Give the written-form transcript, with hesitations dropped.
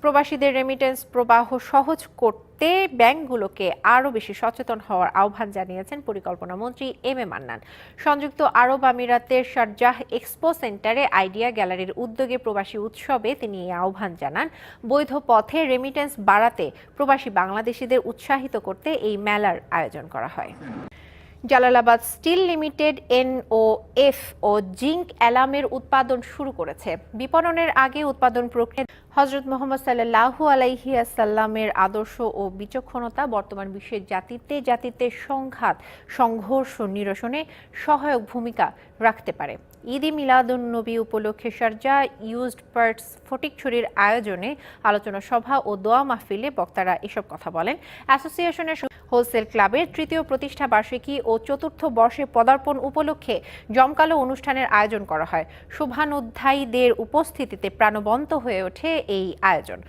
প্রবাসীদের রেমিটেন্স প্রবাহ সহজ করতে ব্যাংকগুলোকে আরও বেশি সচেতন হওয়ার আহ্বান জানিয়েছেন পরিকল্পনা মন্ত্রী এম এ মান্নান। সংযুক্ত আরব আমিরাতের শারজাহ এক্সপো সেন্টারে আইডিয়া গ্যালারির উদ্যোগে প্রবাসী উৎসবে তিনি এই আহ্বান জানান। বৈধ পথে রেমিটেন্স বাড়াতে প্রবাসী বাংলাদেশিদের উৎসাহিত করতে এই মেলার আয়োজন করা হয়। জালালাবাদ স্টিল লিমিটেড NOF ও জিঙ্ক অ্যালামের উৎপাদন শুরু করেছে। বিপণনের আগে উৎপাদন প্রক্রিয়া হযরত মুহাম্মদ সাল্লাল্লাহু আলাইহি ওয়াসাল্লামের আদর্শ ও বিচক্ষণতা বর্তমান বিশ্বের জাতিতে সংঘাত সংঘর্ষ নিরসনে সহায়ক ভূমিকা রাখতে পারে। ঈদে মিলাদুন নবী উপলক্ষে শারজাহ ইউজড পার্টস ফটিকছড়ির আয়োজনে আলোচনা সভা ও দোয়া মাহফিলে বক্তারা এসব কথা বলেন। অ্যাসোসিয়েশনের হোলসেল ক্লাবের তৃতীয় প্রতিষ্ঠা বার্ষিকী ও চতুর্থ বর্ষে পদার্পণ উপলক্ষে জমকালো অনুষ্ঠানের আয়োজন করা হয়। শুভানুধ্যায়ীদের উপস্থিতিতে প্রাণবন্ত হয়ে ওঠে এই আয়োজন।